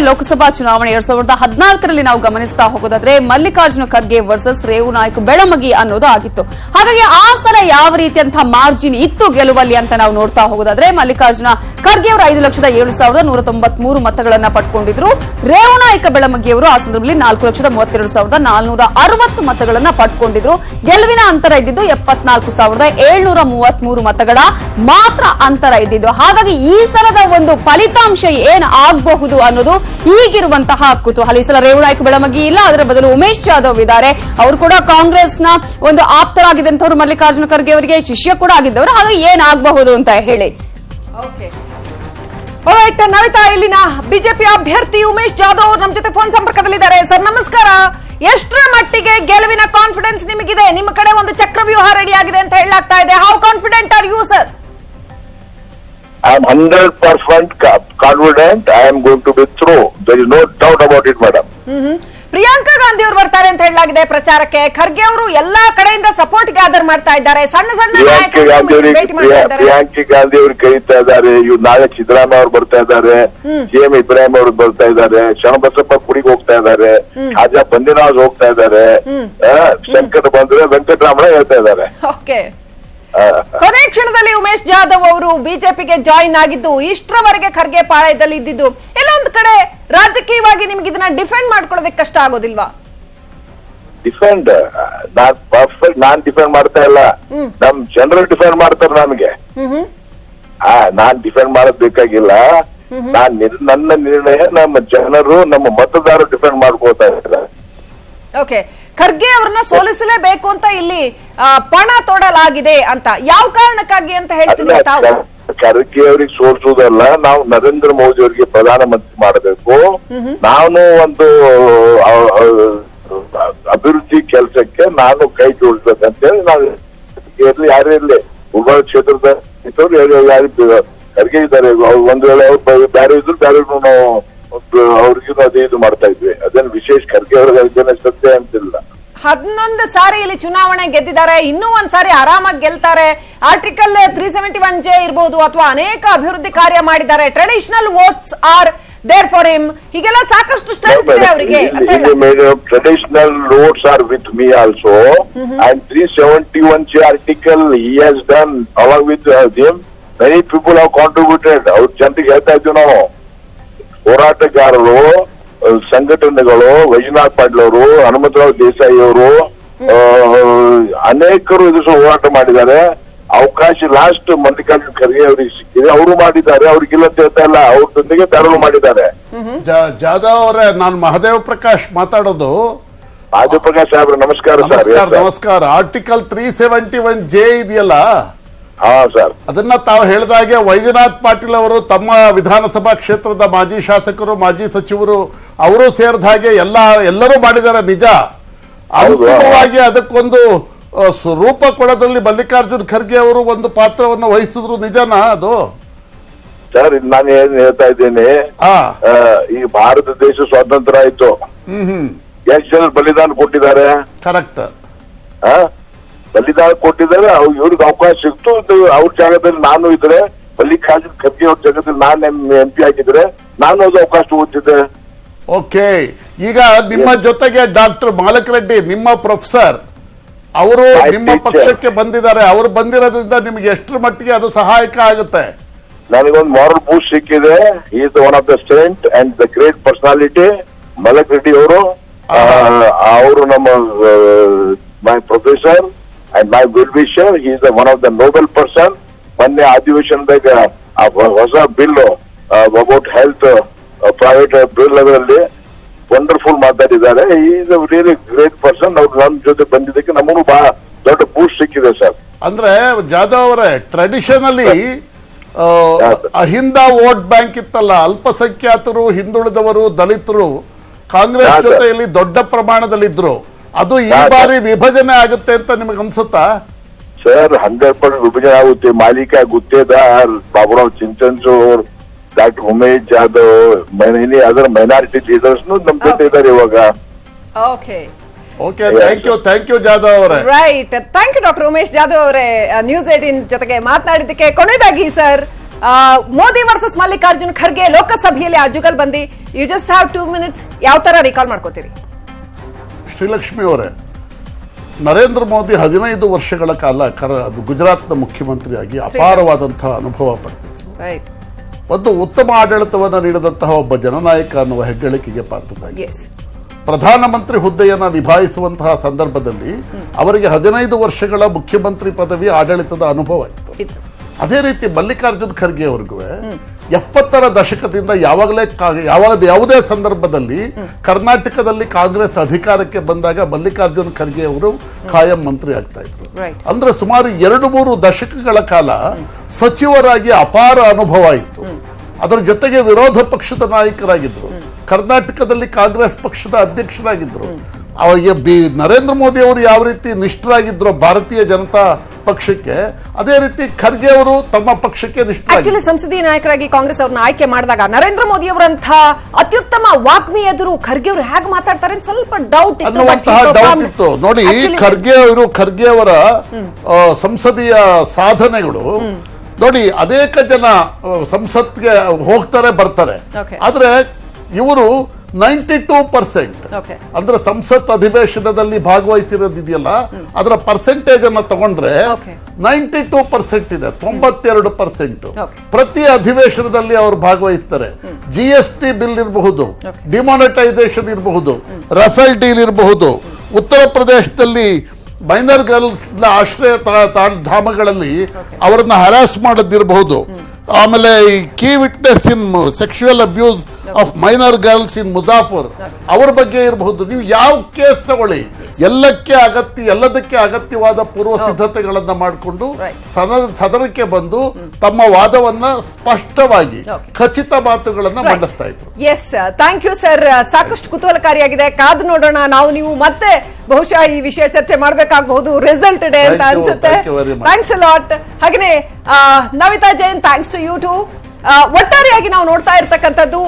ಲೋಕಸಭಾ ಚುನಾವಣೆ 2014ರಲ್ಲಿ ನಾವು ಗಮನಿಸ್ತಾ ಹೋಗೋದಾದ್ರೆ ಮಲ್ಲಿಕಾರ್ಜುನ ಖರ್ಗೆ ವರ್ಸಸ್ ರೇವು ನಾಯಕ್ ಬೆಳಮಗಿ ಅನ್ನೋದು ಆಗಿತ್ತು. ಹಾಗಾಗಿ ಆ ಸಲ ಯಾವ ರೀತಿಯಂತಹ ಮಾರ್ಜಿನ್ ಇತ್ತು ಗೆಲುವಲ್ಲಿ ಅಂತ ನಾವು ನೋಡ್ತಾ ಹೋಗೋದಾದ್ರೆ ಮಲ್ಲಿಕಾರ್ಜುನ ಖರ್ಗೆ ಅವರು 5,07,193 ಮತಗಳನ್ನ ಪಡ್ಕೊಂಡಿದ್ರು. ರೇವು ನಾಯಕ ಬೆಳಮಗಿ ಅವರು ಆ ಸಂದರ್ಭದಲ್ಲಿ 4,32,460 ಮತಗಳನ್ನ ಪಡ್ಕೊಂಡಿದ್ರು. ಗೆಲುವಿನ ಅಂತರ ಇದ್ದಿದ್ದು 74,733 ಮತಗಳ ಮಾತ್ರ ಅಂತರ ಇದ್ದಿದ್ದು. ಹಾಗಾಗಿ ಈ ಸಲದ ಒಂದು ಫಲಿತಾಂಶ ಏನ್ ಆಗಬಹುದು ಅನ್ನೋದು ಈಗಿರುವಂತಹ ಕುತೂಹಲ. ಈ ಸಲ ರೇವು ನಾಯಕ ಬೆಳಮಗಿ ಇಲ್ಲ, ಅದರ ಬದಲು ಉಮೇಶ್ ಜಾಧವ್ ಇದ್ದಾರೆ. ಅವರು ಕೂಡ ಕಾಂಗ್ರೆಸ್ನ ಒಂದು ಆಪ್ತರಾಗಿದ್ದಂಥವ್ರು, ಮಲ್ಲಿಕಾರ್ಜುನ ಖರ್ಗೆ ಅವರಿಗೆ ಶಿಷ್ಯ ಕೂಡ ಆಗಿದ್ದವರು. ಹಾಗಾಗಿ ಏನಾಗಬಹುದು ಅಂತ ಹೇಳಿ. ನವಿತಾ, ಇಲ್ಲಿನ ಬಿಜೆಪಿ ಅಭ್ಯರ್ಥಿ ಉಮೇಶ್ ಜಾಧವ್ ಅವರು ನಮ್ಮ ಜೊತೆ ಫೋನ್ ಸಂಪರ್ಕದಲ್ಲಿದ್ದಾರೆ. ಸರ್ ನಮಸ್ಕಾರ. ಎಷ್ಟರ ಮಟ್ಟಿಗೆ ಗೆಲುವಿನ ಕಾನ್ಫಿಡೆನ್ಸ್ ನಿಮಗಿದೆ? ನಿಮ್ಮ ಕಡೆ ಒಂದು ಚಕ್ರವ್ಯೂಹ ರೆಡಿ ಆಗಿದೆ ಅಂತ ಹೇಳಲಾಗ್ತಾ ಇದೆ. How confident are you sir? I am 100% confident I am going to be through. There is no doubt about it, madam. Priyanka Gandhi ಅವರು ಬರ್ತಾರೆ ಅಂತ ಹೇಳಲಾಗಿದೆ ಪ್ರಚಾರಕ್ಕೆ. ಖರ್ಗೆ ಅವರು ಎಲ್ಲಾ ಕಡೆಯಿಂದ ಸಪೋರ್ಟ್ ಗ್ಯಾದರ್ ಮಾಡ್ತಾ ಇದ್ದಾರೆ. ಸಣ್ಣ ಸಣ್ಣ ಪ್ರಿಯಾಂಕಾ ಗಾಂಧಿ ಅವರು ಕರೀತಾ ಇದ್ದಾರೆ. ಇವ್ರು ನಾಳೆ ಸಿದ್ದರಾಮಯ್ಯ ಅವರು ಬರ್ತಾ ಇದ್ದಾರೆ, ಸಿಎಂ ಇಬ್ರಾಹಿಂ ಅವರು ಬರ್ತಾ ಇದ್ದಾರೆ, ಶರಣಬಸಪ್ಪ ಕುಡಿಗೆ ಹೋಗ್ತಾ ಇದ್ದಾರೆ, ಖಾಜಾ ಬಂದಿನಾಜ್ ಹೋಗ್ತಾ ಇದ್ದಾರೆ, ಸಂಕಟ ಬಂದ್ರೆ ವೆಂಕಟರಾಮಣ್ಣ ಹೇಳ್ತಾ ಇದ್ದಾರೆ. ಓಕೆ, ಕೊನೆ ಕ್ಷಣದಲ್ಲಿ ಉಮೇಶ್ ಜಾಧವ್ ಅವರು ಬಿಜೆಪಿಗೆ ಜಾಯಿನ್ ಆಗಿದ್ದು, ಇಷ್ಟರವರೆಗೆ ಖರ್ಗೆ ಪಾಳಯದಲ್ಲಿ ಇದ್ದಿದ್ದು, ಎಲ್ಲ ಒಂದು ಕಡೆ ರಾಜಕೀಯವಾಗಿ ನಿಮ್ಗೆ ಇದನ್ನ ಡಿಫೆಂಡ್ ಮಾಡ್ಕೊಳ್ಳೋದಕ್ಕೆ ಕಷ್ಟ ಆಗೋದಿಲ್ವಾ? ಡಿಫೆಂಡ್ ನಾನ್ ಡಿಫೆಂಡ್ ಮಾಡ್ತಾ ಇಲ್ಲ, ನಮ್ ಜನರು ಡಿಫೆಂಡ್ ಮಾಡ್ತಾರೆ ನಮಗೆ. ನಾನ್ ಡಿಫೆಂಡ್ ಮಾಡೋದ್ ಬೇಕಾಗಿಲ್ಲ. ನನ್ನ ನಿರ್ಣಯ ನಮ್ಮ ಜನರು, ನಮ್ಮ ಮತದಾರರು ಡಿಫೆಂಡ್ ಮಾಡ್ಕೋತಾ ಇದ್ದಾರೆ. ಓಕೆ, ಖರ್ಗೆ ಅವ್ರನ್ನ ಸೋಲಿಸಲೇಬೇಕು ಅಂತ ಇಲ್ಲಿ ಪಣ ತೊಡಲಾಗಿದೆ ಅಂತ ಯಾವ ಕಾರಣಕ್ಕಾಗಿ ಅಂತ ಹೇಳ್ತೀನಿ ತಾವು? ಖರ್ಗೆ ಅವ್ರಿಗೆ ಸೋಲಿಸುವುದಲ್ಲ, ನಾವು ನರೇಂದ್ರ ಮೋದಿ ಅವರಿಗೆ ಪ್ರಧಾನಮಂತ್ರಿ ಮಾಡಬೇಕು. ನಾನು ಒಂದು ಅಭಿವೃದ್ಧಿ ಕೆಲಸಕ್ಕೆ ನಾನು ಕೈ ಜೋಡಿಸ್ಬೇಕಂತೇಳಿ ನಾವು ಯಾರೇ ಇರ್ಲಿ, ಉಭಯ ಕ್ಷೇತ್ರದ ಯಾರು ಖರ್ಗೆ ಇದ್ದಾರೆ. ಒಂದ್ ವೇಳೆ ಅವ್ರು ಬೇರೆ ಇದ್ರು ಬೇರೆ ನಾವು ಅವ್ರಿಗೂ ಅದೇ ಇದು ಮಾಡ್ತಾ ಇದ್ವಿ. ಅದೇನು ವಿಶೇಷ ಖರ್ಗೆ ಅವ್ರಿಗೆ ಸತ್ಯ ಅಂತಿಲ್ಲ. 11 ಸಾರಿ ಇಲ್ಲಿ ಚುನಾವಣೆ ಗೆದ್ದಿದ್ದಾರೆ, ಇನ್ನೂ ಒಂದ್ ಸಾರಿ ಆರಾಮಾಗಿ ಗೆಲ್ತಾರೆ. ಆರ್ಟಿಕಲ್ 371J ಇರಬಹುದು ಅಥವಾ ಅನೇಕ ಅಭಿವೃದ್ಧಿ ಕಾರ್ಯ ಮಾಡಿದ್ದಾರೆ. Traditional votes are there for him. ಹೀಗೆಲ್ಲ ಸಾಕಷ್ಟು ಸ್ಟ್ರೆಂತ್ ಇದೆ ಅವರಿಗೆ. Traditional votes are with me also, and 371J article he has done along with him. Many people have contributed. ಅವ್ರ ಜನರಿಗೆ ಹೇಳ್ತಾ ಇದ್ದೀವಿ ನಾವು. ಹೋರಾಟಗಾರರು, ಸಂಘಟನೆಗಳು, ವೈಜನಾಥ್ ಪಾಟೀಲ್ ಅವರು, ಹನುಮಂತರಾವ್ ದೇಸಾಯಿ ಅವರು, ಅನೇಕರು ಇದು ಹೋರಾಟ ಮಾಡಿದ್ದಾರೆ. ಅವಕಾಶ ಲಾಸ್ಟ್ ಮಲ್ಲಿಕಾರ್ಜುನ ಖರ್ಗೆ ಅವರಿಗೆ ಸಿಕ್ಕಿದೆ, ಅವರು ಮಾಡಿದ್ದಾರೆ. ಅವ್ರಿಗಿಲ್ಲ ಹೇಳ್ತಾ ಇಲ್ಲ, ಅವ್ರ ಜೊತೆಗೆ ಬೇರೆಯವರು ಮಾಡಿದ್ದಾರೆ. ಜಾಧವ್ ಅವರೇ, ನಾನು ಮಹದೇವ್ ಪ್ರಕಾಶ್ ಮಾತಾಡೋದು. ಮಹದೇವ್ ಪ್ರಕಾಶ್ ಸಾಹೇಬ್ರೆ ನಮಸ್ಕಾರ. ನಮಸ್ಕಾರ. ಆರ್ಟಿಕಲ್ 371J ಇದೆಯಲ್ಲ, ಹಾ ಸರ್, ಅದನ್ನ ತಾವು ಹೇಳಿದಾಗೆ ವೈಜನಾಥ್ ಪಾಟೀಲ್ ಅವರು ತಮ್ಮ ವಿಧಾನಸಭಾ ಕ್ಷೇತ್ರದ ಮಾಜಿ ಶಾಸಕರು, ಮಾಜಿ ಸಚಿವರು, ಅವರು ಸೇರಿದ ಹಾಗೆ ಎಲ್ಲರೂ ಮಾಡಿದ್ದಾರೆ ನಿಜ. ಅಂತಿಮವಾಗಿ ಅದಕ್ಕೊಂದು ರೂಪ ಕೊಡೋದ್ರಲ್ಲಿ ಮಲ್ಲಿಕಾರ್ಜುನ್ ಖರ್ಗೆ ಅವರು ಒಂದು ಪಾತ್ರವನ್ನು ವಹಿಸಿದ್ರು, ನಿಜನಾ ಅದು? ಸರ್, ನಾನು ಏನ್ ಹೇಳ್ತಾ ಇದ್ದೇನೆ, ಈ ಭಾರತ ದೇಶ ಸ್ವಾತಂತ್ರ್ಯ ಆಯ್ತು, ಎಷ್ಟು ಜನ ಬಲಿದಾನ ಕೊಟ್ಟಿದ್ದಾರೆ? ಕರೆಕ್ಟ್, ಬಲಿದಾನ ಕೊಟ್ಟಿದ್ದಾರೆ. ಇವ್ರಿಗೆ ಅವಕಾಶ ಸಿಕ್ತು. ಅವ್ರ ಜಾಗದಲ್ಲಿ ನಾನು ಇದ್ರೆ, ಮಲ್ಲಿಕಾರ್ಜುನ್ ಖರ್ಗೆ ಅವ್ರ ಜಾಗದಲ್ಲಿ ನಾನು MP ಆಗಿದ್ರೆ ನಾನು ಅದು ಅವಕಾಶ ತಗೋತಿದ್ದೆ. ಓಕೆ, ಈಗ ನಿಮ್ಮ ಜೊತೆಗೆ ಡಾಕ್ಟರ್ ಮಾಲಕ್ ರೆಡ್ಡಿ, ನಿಮ್ಮ ಪ್ರೊಫೆಸರ್, ಅವರು ನಿಮ್ಮ ಪಕ್ಷಕ್ಕೆ ಬಂದಿದ್ದಾರೆ. ಅವರು ಬಂದಿರೋದ್ರಿಂದ ನಿಮ್ಗೆ ಎಷ್ಟರ ಮಟ್ಟಿಗೆ ಅದು ಸಹಾಯಕ ಆಗುತ್ತೆ? ನನಗೊಂದು ಮಾರಲ್ ಬೂಸ್ಟ್ ಸಿಕ್ಕಿದೆ. Is one of the state and the great personality ಮಾಲಕ್ ರೆಡ್ಡಿ ಅವರು. ಅವರು ನಮ್ಮ ಮೈ professor and my well-wisher. He is one of the noble person. ಮೊನ್ನೆ ಅಧಿವೇಶನದಾಗ ಹೊಸ bill about health private bill ಅದರಲ್ಲಿ ವಂಡರ್ಫುಲ್ ಮಾತಾಡಿದ್ದಾರೆ. He is a really great person. ಅವ್ರು ನಮ್ಮ ಜೊತೆ ಬಂದಿದ್ದಕ್ಕೆ ನಮಗೂ ಬಹಳ ದೊಡ್ಡ ಬೂಸ್ಟ್ ಸಿಕ್ಕಿದೆ ಸರ್. ಅಂದ್ರೆ ಜಾಧವ್ ಅವರೇ, ಟ್ರೆಡಿಷನಲಿ ಅಹಿಂದ ವೋಟ್ ಬ್ಯಾಂಕ್ ಇತ್ತಲ್ಲ, ಅಲ್ಪಸಂಖ್ಯಾತರು, ಹಿಂದುಳಿದವರು, ದಲಿತರು ಕಾಂಗ್ರೆಸ್ ಜೊತೆಯಲ್ಲಿ ದೊಡ್ಡ ಪ್ರಮಾಣದಲ್ಲಿದ್ರು. ಅದು ಈ ಬಾರಿ ವಿಭಜನೆ ಆಗುತ್ತೆ ಅಂತ ನಿಮಗೆ ಅನ್ಸುತ್ತಾ? ಸರ್, 100% ವಿಭಜನೆ ಆಗುತ್ತೆ. Malika Guttedar, Baburao Chinchansur, doctor Umesh Jadhav, any other minority leaders ನಮ್ ಜೊತೆ ಇದ್ದಾರೆ ಇವಾಗ. Okay, okay, thank you Jadhav ಅವರೇ. Right, thank you doctor Umesh Jadhav ಅವರೇ ನ್ಯೂಸ್ 18 ಜೊತೆಗೆ ಮಾತನಾಡಿದ್ದಕ್ಕೆ. ಕೊನೆಯದಾಗಿ ಸರ್, ಮೋದಿ ವರ್ಸಸ್ ಮಲ್ಲಿಕಾರ್ಜುನ್ ಖರ್ಗೆ ಲೋಕಸಭೆಯಲ್ಲಿ ಆ ಜುಗಲ್ಬಂದಿ. You just have 2 minutes. ಯಾವ ತರ ರಿಕಾಲ್ ಮಾಡ್ಕೋತೀರಿ? ಶ್ರೀಲಕ್ಷ್ಮಿ ಅವರೇ, ನರೇಂದ್ರ ಮೋದಿ 15 ವರ್ಷಗಳ ಕಾಲ ಗುಜರಾತ್ನ ಮುಖ್ಯಮಂತ್ರಿಯಾಗಿ ಅಪಾರವಾದಂತಹ ಅನುಭವ ಪಡೆದಿದ್ದಾರೆ. ಒಂದು ಉತ್ತಮ ಆಡಳಿತವನ್ನು ನೀಡಿದಂತಹ ಒಬ್ಬ ಜನನಾಯಕ ಅನ್ನುವ ಹೆಗ್ಗಳಿಕೆಗೆ ಪಾತ್ರರಾಗಿ ಪ್ರಧಾನಮಂತ್ರಿ ಹುದ್ದೆಯನ್ನು ನಿಭಾಯಿಸುವಂತಹ ಸಂದರ್ಭದಲ್ಲಿ ಅವರಿಗೆ 15 ವರ್ಷಗಳ ಮುಖ್ಯಮಂತ್ರಿ ಪದವಿ ಆಡಳಿತದ ಅನುಭವ ಇತ್ತು. ಅದೇ ರೀತಿ ಮಲ್ಲಿಕಾರ್ಜುನ್ ಖರ್ಗೆ ಅವ್ರಿಗೂ 70ರ ದಶಕದಿಂದ ಯಾವುದೇ ಸಂದರ್ಭದಲ್ಲಿ ಕರ್ನಾಟಕದಲ್ಲಿ ಕಾಂಗ್ರೆಸ್ ಅಧಿಕಾರಕ್ಕೆ ಬಂದಾಗ ಮಲ್ಲಿಕಾರ್ಜುನ್ ಖರ್ಗೆ ಅವರು ಖಾಯಂ ಮಂತ್ರಿ ಆಗ್ತಾ ಇದ್ರು. ಅಂದ್ರೆ ಸುಮಾರು 2-3 ದಶಕಗಳ ಕಾಲ ಸಚಿವರಾಗಿ ಅಪಾರ ಅನುಭವ ಇತ್ತು. ಅದರ ಜೊತೆಗೆ ವಿರೋಧ ಪಕ್ಷದ ನಾಯಕರಾಗಿದ್ರು, ಕರ್ನಾಟಕದಲ್ಲಿ ಕಾಂಗ್ರೆಸ್ ಪಕ್ಷದ ಅಧ್ಯಕ್ಷರಾಗಿದ್ರು. ನರೇಂದ್ರ ಮೋದಿ ಅವರು ಯಾವ ರೀತಿ ನಿಷ್ಠರಾಗಿದ್ರು ಭಾರತೀಯ ಜನತಾ ಪಕ್ಷಕ್ಕೆ, ಅದೇ ರೀತಿ ಖರ್ಗೆ ಅವರು ತಮ್ಮ ಪಕ್ಷಕ್ಕೆ ನಿಷ್ಠರಾಗಿದ್ರು. ಸಂಸದೀಯ ನಾಯಕರಾಗಿ ಕಾಂಗ್ರೆಸ್ ಅವ್ರನ್ನ ಆಯ್ಕೆ ಮಾಡಿದಾಗ ನರೇಂದ್ರ ಮೋದಿ ಅವರಂತ ಅತ್ಯುತ್ತಮ ವಾಗ್ಮಿ ಎದುರು ಖರ್ಗೆ ಅವರು ಹೇಗೆ ಮಾತಾಡ್ತಾರೆ ಸ್ವಲ್ಪ ಡೌಟ್ ಇತ್ತು. ನೋಡಿ, ಖರ್ಗೆ ಅವರ ಸಂಸದೀಯ ಸಾಧನೆಗಳು ನೋಡಿ, ಅನೇಕ ಜನ ಸಂಸತ್ಗೆ ಹೋಗ್ತಾರೆ ಬರ್ತಾರೆ, ಆದ್ರೆ ಇವರು 92% ಅಂದ್ರೆ ಸಂಸತ್ ಅಧಿವೇಶನದಲ್ಲಿ ಭಾಗವಹಿಸಿರೋದಿದೆಯಲ್ಲ ಅದರ ಪರ್ಸೆಂಟೇಜ್ ಅನ್ನ ತಗೊಂಡ್ರೆ 92% ಇದೆ. 92% ಪ್ರತಿ ಅಧಿವೇಶನದಲ್ಲಿ ಅವರು ಭಾಗವಹಿಸ್ತಾರೆ. GST ಬಿಲ್ ಇರಬಹುದು, ಡಿಮಾನಿಟೈಸೇಷನ್ ಇರಬಹುದು, ರಫೇಲ್ ಡೀಲ್ ಇರಬಹುದು, ಉತ್ತರ ಪ್ರದೇಶದಲ್ಲಿ ಮೈನರ್ ಗರ್ಲ್ಸ್ ಆಶ್ರಯ ಧಾಮಗಳಲ್ಲಿ ಅವರನ್ನ ಹರಾಸ್ ಮಾಡೋದಿರಬಹುದು. ಆಮೇಲೆ ಈ key witness in sexual abuse of minor girls in Muzaffar ಅವರ ಬಗ್ಗೆ ಇರಬಹುದು. ನೀವು ಯಾವ ಕೇಸ್ ತಗೊಳ್ಳಿ, ಎಲ್ಲದಕ್ಕೆ ಅಗತ್ಯವಾದ ಪೂರ್ವ ಸಿದ್ಧತೆಗಳನ್ನ ಮಾಡಿಕೊಂಡು ಸದನಕ್ಕೆ ಬಂದು ತಮ್ಮ ವಾದವನ್ನ ಸ್ಪಷ್ಟವಾಗಿ ಖಚಿತ ಮಾತುಗಳನ್ನ ಮಂಡಿಸ್ತಾ ಇದ್ರು. Yes, thank you sir. ಸಾಕಷ್ಟು ಕುತೂಹಲಕಾರಿಯಾಗಿದೆ. ಕಾದು ನೋಡೋಣ. ನೀವು ಮತ್ತೆ ಬಹುಶಃ ಈ ವಿಷಯ ಚರ್ಚೆ ಮಾಡಬೇಕಾಗಬಹುದು ರಿಸಲ್ಟ್ ಡೇ ಅಂತ ಅನ್ಸುತ್ತೆ. Thanks a lot. ಹಾಗೆಯೇ Navita Jain, thanks to you too. ಒಟ್ಟಾರೆಯಾಗಿ ನಾವು ನೋಡ್ತಾ ಇರ್ತಕ್ಕಂಥದ್ದು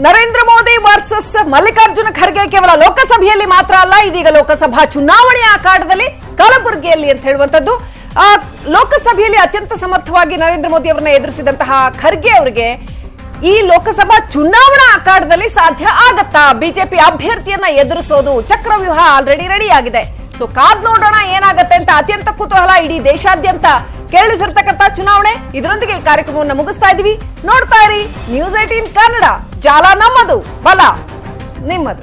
ನರೇಂದ್ರ ಮೋದಿ ವರ್ಸಸ್ ಮಲ್ಲಿಕಾರ್ಜುನ ಖರ್ಗೆ ಕೇವಲ ಲೋಕಸಭೆಯಲ್ಲಿ ಮಾತ್ರ ಅಲ್ಲ, ಇದೀಗ ಲೋಕಸಭಾ ಚುನಾವಣೆಯ ಆಕಾರದಲ್ಲಿ ಕಲಬುರಗಿಯಲ್ಲಿ ಅಂತ ಹೇಳುವಂತದ್ದು. ಲೋಕಸಭೆಯಲ್ಲಿ ಅತ್ಯಂತ ಸಮರ್ಥವಾಗಿ ನರೇಂದ್ರ ಮೋದಿ ಅವರನ್ನ ಎದುರಿಸಿದಂತಹ ಖರ್ಗೆ ಅವರಿಗೆ ಈ ಲೋಕಸಭಾ ಚುನಾವಣಾ ಆಕಾರದಲ್ಲಿ ಸಾಧ್ಯ ಆಗತ್ತಾ ಬಿಜೆಪಿ ಅಭ್ಯರ್ಥಿಯನ್ನ ಎದುರಿಸೋದು? ಚಕ್ರವ್ಯೂಹ ಆಲ್ರೆಡಿ ರೆಡಿ ಆಗಿದೆ. ಸೊ ಕಾದ್ ನೋಡೋಣ ಏನಾಗತ್ತೆ ಅಂತ. ಅತ್ಯಂತ ಕುತೂಹಲ ಇಡೀ ದೇಶಾದ್ಯಂತ ಕೇಳಿಸಿರ್ತಕ್ಕಂಥ ಚುನಾವಣೆ. ಇದರೊಂದಿಗೆ ಕಾರ್ಯಕ್ರಮವನ್ನು ಮುಗಿಸ್ತಾ ಇದೀವಿ. ನೋಡ್ತಾ ಇರಿ News 18 ಕನ್ನಡ. ಜಾಲ ನಮ್ಮದು, ಬಲ ನಿಮ್ಮದು.